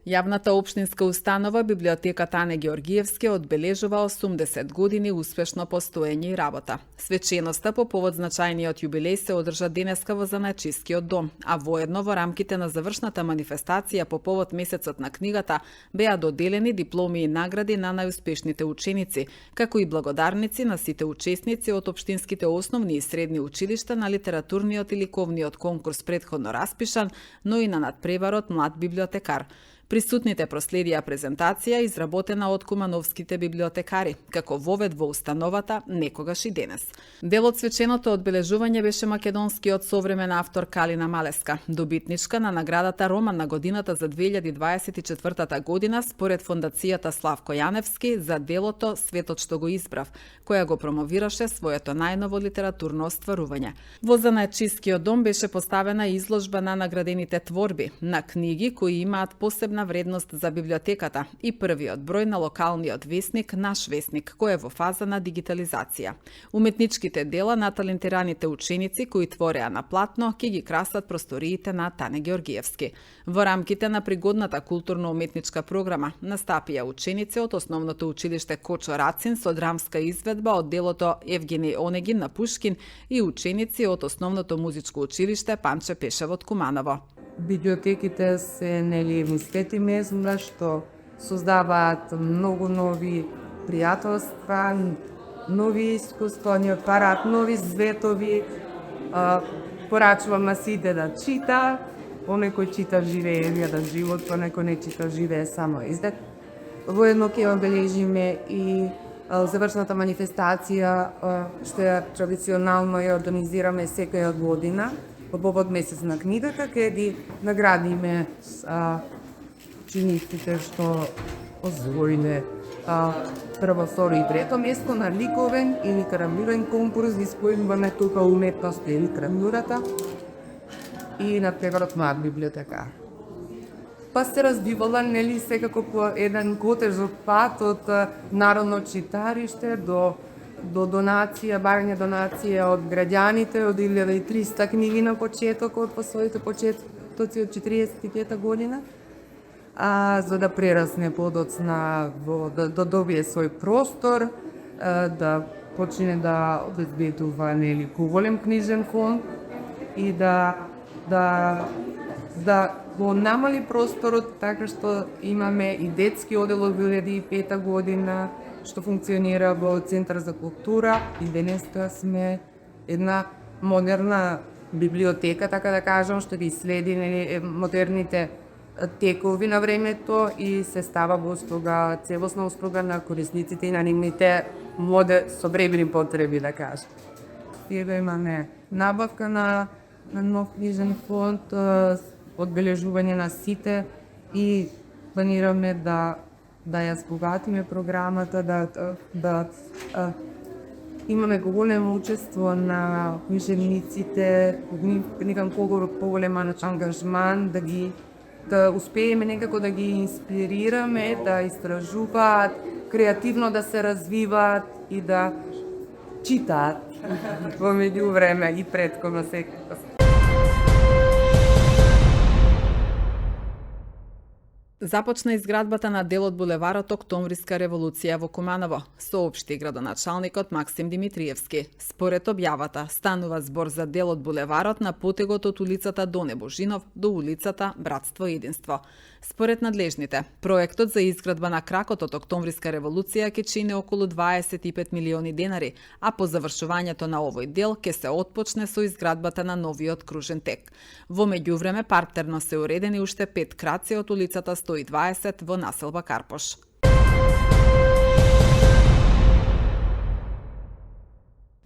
Јавната општинска установа Библиотеката Ане Георгиевски одбележува 80 години успешно постоење и работа. Свеченоста по повод значајниот јубилеј се одржа денеска во Занајчискиот дом, а воедно во рамките на завршната манифестација по повод месецот на книгата беа доделени дипломи и награди на најуспешните ученици, како и благодарници на сите учесници од општинските основни и средни училишта на литературниот и ликовниот конкурс претходно распишан, но и на надпреварот Млад библиотекар. Присутните проследија презентација изработена од кумановските библиотекари, како вовед во установата некогаш и денес. Дел од свеченото одбележување беше македонскиот современ автор Калина Малеска, добитничка на наградата Роман на годината за 2024 година според фондацијата Славко Јаневски за делото Светот што го избрав, која го промовираше своето најново литературно остварување. Во Занајчискиот дом беше поставена изложба на наградените творби, на книги кои имаат посебна вредност за библиотеката и првиот број на локалниот весник Наш весник, кој е во фаза на дигитализација. Уметничките дела на талентираните ученици кои твореа на платно ќе ги красат просториите на Тане Георгиевски. Во рамките на пригодната културно-уметничка програма настапија ученици од основното училиште Кочо Рацин со драмска изведба од делото Евгений Онегин на Пушкин и ученици од основното музичко училиште Панче Пешев од Куманово. Библиотеките се мислети места што создаваат многу нови пријателства, нови искуства, ни отвараат нови светови. Порачувам сите да чита, оној кој чита живее гледа живот, некој не чита живее само издек. Воедно ќе обележиме и завршната манифестација, што ја традиционално ја организираме секоја година, по повод месец на книгата, ќе ги наградиме учениците што освоиле прво, второ и трето место на ликовен и литературен конкурс за исполнување тука уметност и литературата и на преварот Млад библиотекар. Па се развивала секако по еден котежок пат од народно читариште до донација, барање донација од граѓаните, од 1300 книги на почетокот, по своите почетоци од 45 година, за да прерасне подоцна, да добие свој простор, да почне да обезбедува поголем книжен фонд и да го намали просторот така што имаме и детски одел од 2005 година, што функционира во Центар за култура и денеска сме една модерна библиотека, така да кажам, што ги следи модерните текови на времето и се става во услуга, целосна услуга на корисниците и на нивните современи потреби, да кажам. Сега имаме набавка на нов книжен фонд, одбележување на сите и планираме да ја збогатиме програмата, да имаме големо учество на книжевниците, некако поголем ангажман, да успееме некако да ги инспирираме, да истражуваат, креативно да се развиваат и да читаат во меѓувреме и претходно секако. Започна изградбата на дел од булеварот Октомвриска револуција во Куманово, соопшти градоначалникот Максим Димитриевски. Според објавата, станува збор за дел од булеварот на потегот од улицата Доне Божинов до улицата Братство и единство. Според надлежните, проектот за изградба на кракот од Октомвриска револуција ќе чини околу 25 милиони денари, а по завршувањето на овој дел ќе се отпочне со изградбата на новиот кружен тек. Во меѓувреме партерно се уредени уште 5 краци од улицата 120 во населба Карпош.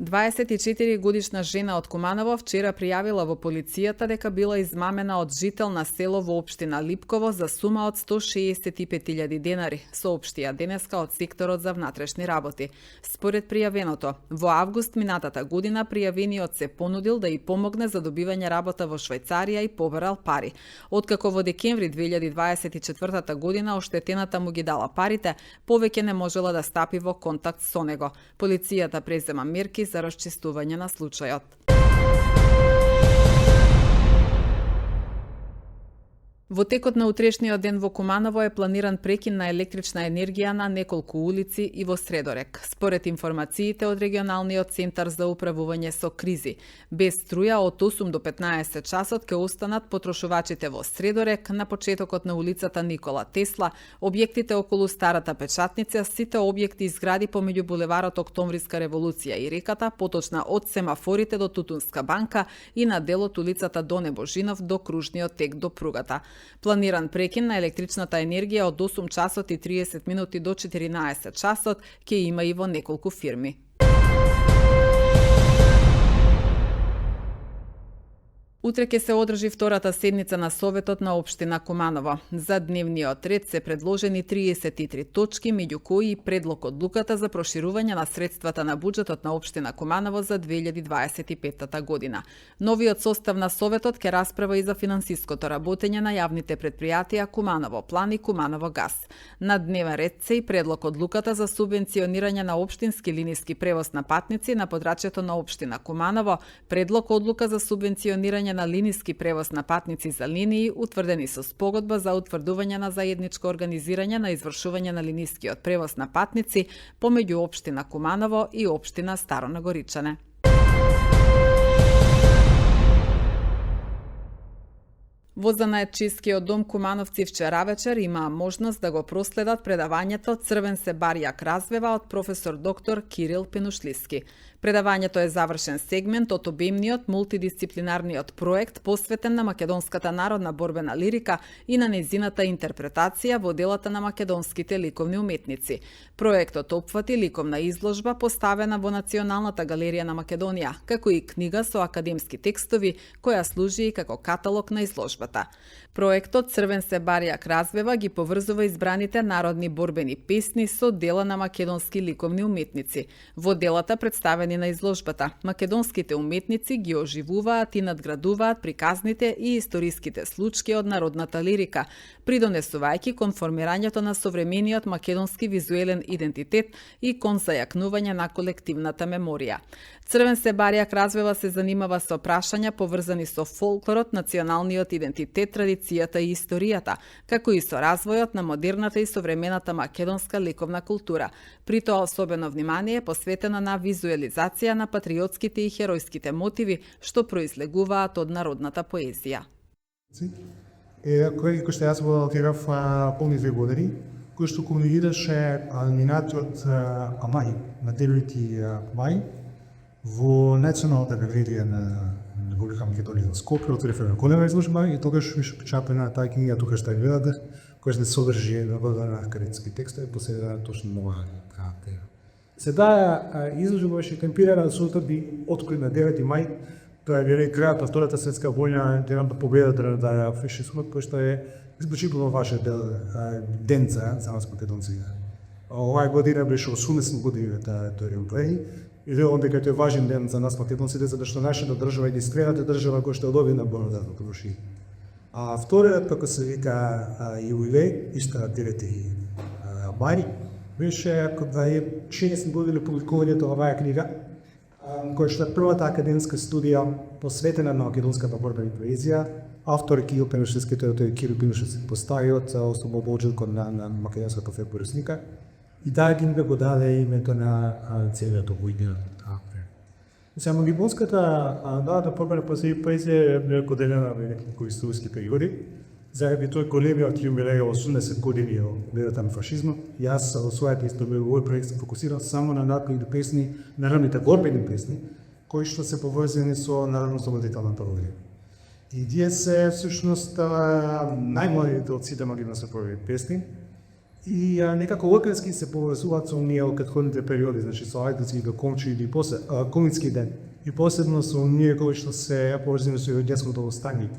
24 годишна жена од Куманово вчера пријавила во полицијата дека била измамена од жител на село во општина Липково за сума од 165.000 денари, соопштија денеска од секторот за внатрешни работи. Според пријавеното, во август минатата година пријавениот се понудил да и помогне за добивање работа во Швајцарија и побарал пари. Откако во декември 2024 година оштетената му ги дала парите, повеќе не можела да стапи во контакт со него. Полицијата презема мерки за расчистување на случајот. Во текот на утрешниот ден во Куманово е планиран прекин на електрична енергија на неколку улици и во Средорек. Според информациите од регионалниот центар за управување со кризи, без струја од 8 до 15 часот ќе останат потрошувачите во Средорек, на почетокот на улицата Никола Тесла, објектите околу Старата печатница, сите објекти и згради помеѓу булеварот Октомвриска револуција и реката, поточна од семафорите до Тутунска банка и на делот улицата Доне Божинов до кружниот тек до пругата. Планиран прекин на електричната енергија од 8 часот и 30 минути до 14 часот ќе има и во неколку фирми. Утре ќе се одржи втората седница на Советот на Општина Куманово. За дневниот ред се предложени 33 точки, меѓу кои и предлог одлуката за проширување на средствата на буџетот на Општина Куманово за 2025 година. Новиот состав на Советот ќе расправа и за финансиското работење на јавните предпријатија Куманово План и Куманово Газ. На дневен ред се и предлог одлуката за субвенционирање на општински линиски превоз на патници на подрачјето на Општина Куманово, предлог одлука за субвенционирање на линиски превоз на патници за линии, утврдени со спогодба за утврдување на заедничко организирање на извршување на линискиот превоз на патници помеѓу Општина Куманово и Општина Старо Нагоричане. Во Занаетчискиот дом Кумановци вчера вечер имаа можност да го проследат предавањето Црвен се барјак развева од професор доктор Кирил Пенушлиски. Предавањето е завршен сегмент од обемниот мултидисциплинарниот проект посветен на македонската народна борбена лирика и на нејзината интерпретација во делата на македонските ликовни уметници. Проектот опфати ликовна изложба поставена во Националната галерија на Македонија, како и книга со академски текстови, која служи и како каталог на изложбата. Проектот Црвен се барјак развева ги поврзува избраните народни борбени песни со дела на македонски ликовни уметници. Во делата представени на изложбата, македонските уметници ги оживуваат и надградуваат приказните и историските случаи од народната лирика, придонесувајќи кон формирањето на современиот македонски визуелен идентитет и кон зајакнување на колективната меморија. Црвен се барјак развева се занимава со прашања поврзани со фолклорот, националниот идентитет, традицијата и историјата, како и со развојот на модерната и современата македонска ликовна култура. При тоа особено внимание е посветено на визуелизација на патриотските и херојските мотиви што произлегуваат од народната поезија. Кој што јас волонтирав полни 2 години, кој што комунигираше минатиот мај, на 9 мај, во Националната галерија на Република Македонија во Скопје, отворив една голема изложба и тогаш беше печатена таа книга тука што ја гледате, која се содржи на академски текстови посветена точно на оваа тема. Сега изложба беше темпирана со тоа би откри на 9 мај, тоа е крајот на Втората светска војна, денот на победата на фашизмот, кој што е исклучително важен ден за нас македонци. Оваа година беше 80 години тој юбилеј и верувам дека тој е важен ден за нас македонците, затоа што нашата држава е единствената држава која што доби на борба да проши. А вториот, како се вика, юбилеј, исто на 9 мај, беше кога е 60 години публикувањето оваа книга, која што е првата академска студија посветена на македонската борбена поезија. Автор Кирил Пенушлиски, тој Кирил Пенушлиски поставиот ослободилко на македонската фепоресника. И таа книга го даде името на целиот војниот автор. Сега македонската народна борбена поезија е поделена на неколку историски периоди. Заради тој големиот јубилеј 80 години од победата на фашизмот, јас во својата историјата проект се фокусирам само на народните песни, народните борбени песни, кои што се поврзани со народно-ослободителната борба. И тие се всушност најмладите од сите македонски борбени песни и некако локалски се поврзуваат со оние од претходните периоди, значи со Ајдовски до Комчи или после Комитски ден, и посебно со оние кои што се поврзани со јудејското востание.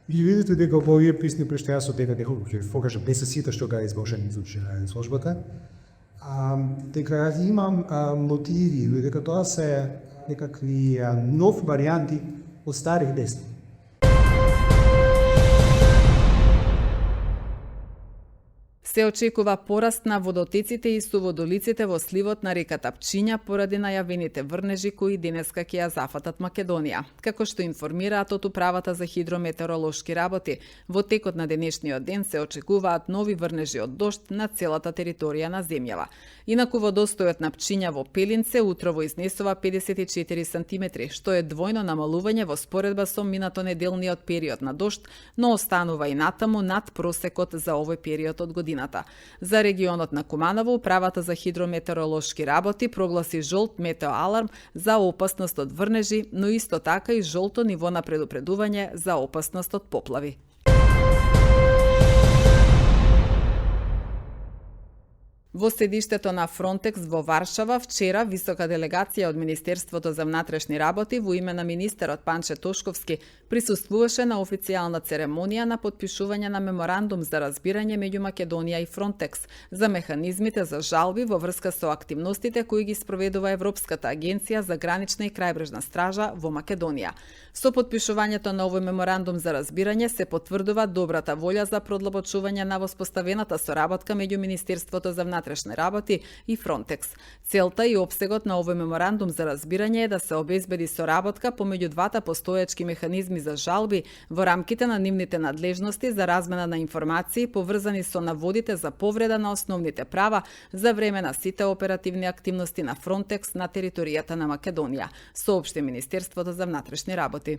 И видите дека во овие песни прешто јас од дека ќе покажам 10 сите што га изложени на изложбата. Дека имам мотиви, дека тоа се некакви нов варијанти од старих песни. Се очекува пораст на водотеците и суводолиците во сливот на реката Пчиња поради најавените врнежи кои денеска ќе ја зафатат Македонија. Како што информираат од Управата за хидрометеоролошки работи, во текот на денешниот ден се очекуваат нови врнежи од дожд на целата територија на земјава. Инаку водостојот на Пчиња во Пелинце утрово изнесува 54 сантиметри, што е двојно намалување во споредба со минатонеделниот период на дожд, но останува и натаму над просекот за овој период од годината. За регионот на Куманово, Управата за хидрометеоролошки работи прогласи жолт метеоаларм за опасност од врнежи, но исто така и жолто ниво на предупредување за опасност од поплави. Во седиштето на Фронтекс во Варшава вчера висока делегација од Министерството за внатрешни работи во име на министерот Панче Тошковски присуствуваше на официјална церемонија на потпишување на меморандум за разбирање меѓу Македонија и Фронтекс за механизмите за жалби во врска со активностите кои ги спроведува Европската агенција за гранична и крајбрежна стража во Македонија. Со потпишувањето на овој меморандум за разбирање се потврдува добрата волја за продлабочување на воспоставената соработка меѓу Министерството за внатрешни работи и Фронтекс. Целта и опсегот на овој меморандум за разбирање е да се обезбеди соработка помеѓу двата постоечки механизми за жалби во рамките на нивните надлежности за размена на информации поврзани со наводите за повреда на основните права за време на сите оперативни активности на Фронтекс на територијата на Македонија, соопшти Министерството за внатрешни работи.